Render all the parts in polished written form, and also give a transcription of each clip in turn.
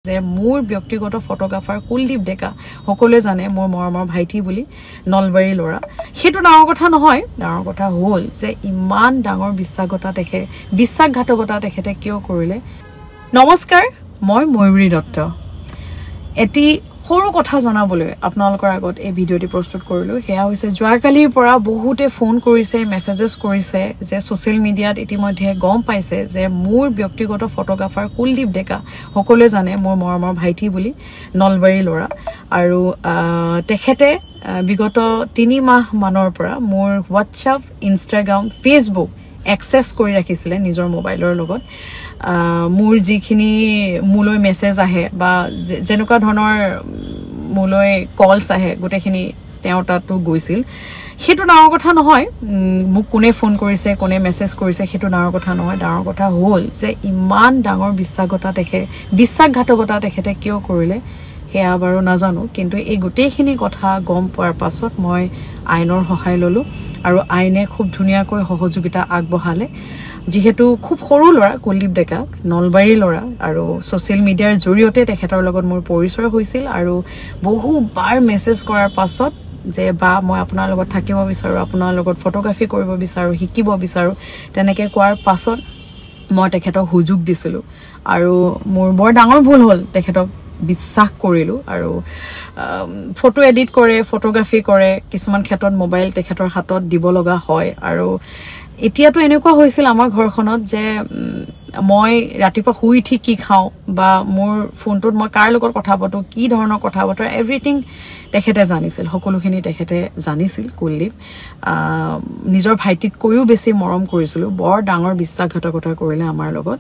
যে মোৰ ব্যক্তিগত ফটোগ্ৰাফাৰ কুলদীপ ডেকা সকলোৱে জানে মোৰ মৰমৰ ভাইটি বুলি নলবাৰী লৰা হেতু ডাঙৰ কথা নহয় ডাঙৰ কথা হ'ল যে ইমান ডাঙৰ বিশ্বাসঘাতকতা তেখেতে কিয় কৰিলে নমস্কাৰ মই ময়ূৰী দত্ত এটি সৰু কথা জনাবলৈ আপোনালোকৰ আগত এই ভিডিঅ'টি প্ৰস্তুত কৰিলো হেয়া হৈছে জোৱাকালিৰ পৰা বহুতে ফোন কৰিছে মেছেজেছ কৰিছে যে সোশ্যাল মিডিয়াত ইতিমধ্যে গম পাইছে যে মোৰ ব্যক্তিগত ফটোগ্ৰাফাৰ কুলদীপ ডেকা সকলোৱে জানে মোৰ মৰমৰ ভাইটি বুলি নলবাৰী লৰা আৰু তেখেতে বিগত 3 মাহ মানৰ পৰা মোৰ WhatsApp Instagram Facebook एक्सेस কৰি ৰাখিছিলে নিজৰ মোবাইলৰ লগত মোৰ যিখিনি মুলৈ মেছেজ আহে বা যেনেকুৱা ধৰণৰ মুলৈ কলস আহে গোটেখিনি তেওঁ তাতো গৈছিল হেতু ডাঙৰ কথা নহয় মোক কোনে ফোন কৰিছে কোনে মেছেজ কৰিছে হেতু ডাঙৰ কথা নহয় ডাঙৰ কথা হ'ল যে ইমান ডাঙৰ বিশ্বাসঘাতকতা তেখেতে কিয় কৰিলে হেয়া বাৰু নাজানো কিন্তু এই গোটেইখিনি কথা গম পোৱাৰ পাছত মই আইনৰ সহায় ললো আৰু আইনে খুব ধুনিয়াকৈ সহযোগিতা আগবঢ়ালে যেহেতু খুব সৰু লৰা কুলদীপ ডেকা নলবাৰী লৰা আৰু সোশ্যাল মিডিয়াৰ জৰিয়তে তেখেতৰ লগত মোৰ পৰিচয় হৈছিল আৰু বহুবাৰ মেছেজ কৰাৰ পাছত যে বা মই আপোনাৰ লগত থাকিব বিচাৰো আপোনাৰ লগত ফটোগ্ৰাফি কৰিব বিচাৰো শিকিব বিচাৰো তেনেকৈ কোৱাৰ পাছত মই তেখেতক সুযোগ দিছিলো আৰু মোৰ বৰ ডাঙৰ ভুল হ'ল তেখেতক বিশ্বাস কৰিলো আৰু ফটো এডিট কৰে ফটোগ্ৰাফি কৰে কিছুমান ক্ষেত্ৰত মোবাইল তেখেতৰ হাতত দিব লগা হয় আৰু এতিয়াটো এনেকুৱা হৈছিল আমাৰ ঘৰখনত যে মই ৰাতিপুৱা শুই উঠি কি খাও বা মোৰ ফোনটোত মই কাৰ লগত কথা পাতো কি ধৰণৰ কথা পাতো এভৰিথিং তেখেতে জানিছিল সকলোখিনি তেখেতে জানিছিল কুলদীপ নিজৰ ভাইটিত কৈও বেছি মৰম কৰিছিল বৰ ডাঙৰ বিশ্বাসঘাতকতা কৰিলে আমাৰ লগত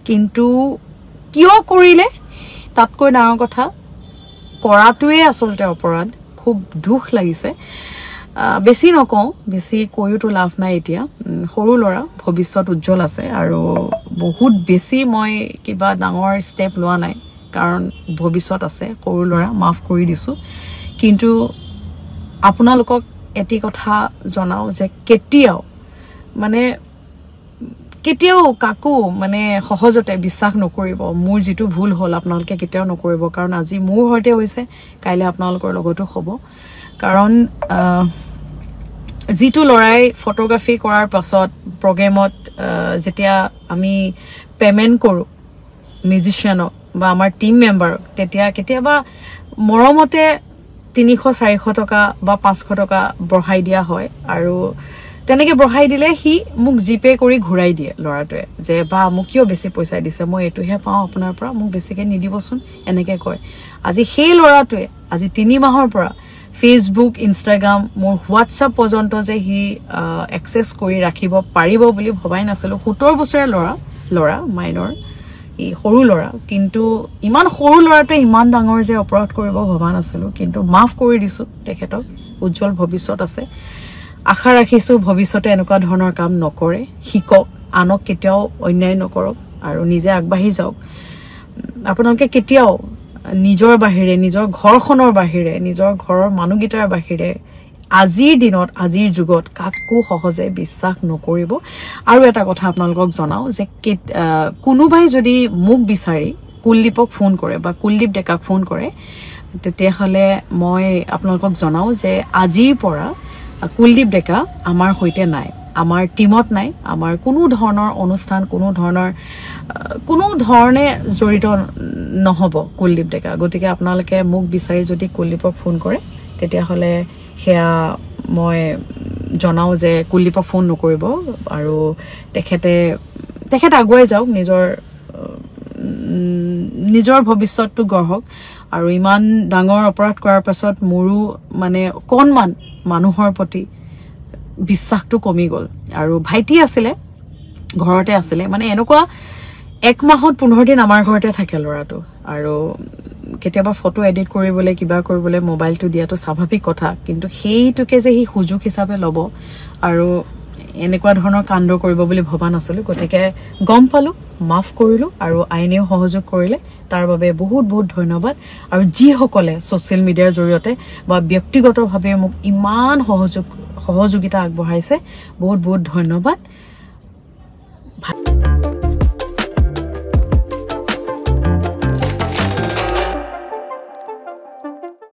কিন্তু কিয় কৰিলে তাতকৈ ডাঙৰ কথা কৰাটোৱে আসলতে অপৰাধ খুব দুখ লাগিছে বেছি নকওঁ বেছি কৈওটো লাভ নাই এতিয়া সৰু লৰা ভৱিষ্যত উজ্জ্বল আছে আৰু বহুত বেছি মই কিবা ডাঙৰ ষ্টেপ লোৱা নাই কাৰণ ভৱিষ্যত আছে সৰু লৰা মাফ কৰি দিছো কিন্তু আপোনালোকক এটি কথা জনাও যে কেতিয়াও কাকো মানে সহজতে বিশ্বাস নকৰিব মোৰ যেটো ভুল হ'ল আপোনালোকে কেতিয়াও নকৰিব কাৰণ আজি মোৰ হতে হৈছে কাইলে আপোনালোকৰ লগতো হ'ব কাৰণ যেটো লৰাই ফটোগ্ৰাফি কৰাৰ পাছত প্ৰগ্ৰামত যেতিয়া আমি পেমেন্ট কৰো মিউজিশিয়ানক বা আমাৰ টিম মেম্বাৰক তেতিয়া কেতিয়াবা মৰমতে 300-400 টকা বা 500 টকা বঢ়াই দিয়া হয় আৰু তেনেকে বঢ়াই দিলে হি মোক জিপে কৰি ঘুৰাই দিয়ে লৰাটোৱে যে বা মোক কিয় বেছি পইচা দিছে মই এটোহে পাও আপোনাৰ পৰা মোক বেছিকে নিদিবচোন এনেকে কয় আজি সেই লৰাটোৱে আজি 3 মাহৰ পৰা Facebook Instagram মোৰ WhatsApp পৰ্যন্ত যে হি एक्सेस কৰি ৰাখিব পাৰিব বুলি ভবাই নাছিল 17 বছৰীয়া লৰা মাইনৰ ই সৰু লৰা কিন্তু ইমান সৰু লৰাটোৱে ইমান ডাঙৰ যে অপৰাধ কৰিব ভবা নাছিল কিন্তু মাফ কৰি দিছো তেখেতক উজ্জ্বল ভৱিষ্যত আছে আশা ৰাখিছো ভৱিষ্যতে এনেকুৱা ধৰণৰ কাম নকৰে শিকক আনক কেতিয়াও অন্যায় নকৰক আৰু নিজে আগবাঢ়ি যাওক আপোনালোকে কেতিয়াও নিজৰ বাহিৰে নিজৰ ঘৰখনৰ বাহিৰে নিজৰ ঘৰৰ মানুহগিটাৰ বাহিৰে আজিৰ দিনত আজিৰ যুগত কাকো সহজে বিশ্বাস নকৰিব আৰু এটা কথা আপোনালোকক জনাও যে কোনোবাই যদি মোক বিচাৰি কুলদীপক ফোন কৰে বা কুলদীপ ডেকাক ফোন কৰে তেতিয়াহলে মই আপোনালোকক জনাও যে আজিৰ পৰা কুলদীপ ডেকা আমাৰ হৈতে নাই আমাৰ টিমত নাই আমাৰ কোনো ধৰণৰ অনুষ্ঠান কোনো ধৰণে জড়িত নহব কুলদীপ ডেকা গতিকে আপোনালোকে মোক বিচাৰি যদি কুলদীপক ফোন কৰে তেতিয়াহলে হেয়া মই জনাও যে কুলদীপক ফোন নকৰিব আৰু তেখেত আগুৱাই যাওক নিজৰ ভৱিষ্যতটো গঢ়ক আৰু ইমান ডাঙৰ অপৰাধ কৰাৰ পাছত মোৰো মানে কোনমান মানুহৰ প্ৰতি বিশ্বাসটো কমি গল আৰু ভাইটি আছিলে ঘৰতে আছিলে মানে এনেকুৱা 1 মাহত 15 দিন আমাৰ ঘৰতে থাকে লৰাটো আৰু কেতিয়াবা ফটো এডিট কৰিবলৈ কিবা কৰিবলৈ মোবাইলটো দিয়াটো স্বাভাৱিক কথা কিন্তু সেইটোকে যে হি সুযোগ হিচাপে লব আৰু এনেকুৱা ধৰণৰ কাণ্ড কৰিব বুলি ভবা নাছিল গতিকে গম পালো মাফ কৰিলো আৰু আইনেও সহযোগ কৰিলে তাৰ বাবে বহুত ধন্যবাদ আৰু যি সকলে সোশ্যাল মিডিয়াৰ জৰিয়তে বা ব্যক্তিগতভাৱে মোক ইমান সহযোগিতা আগবঢ়াইছে বহুত ধন্যবাদ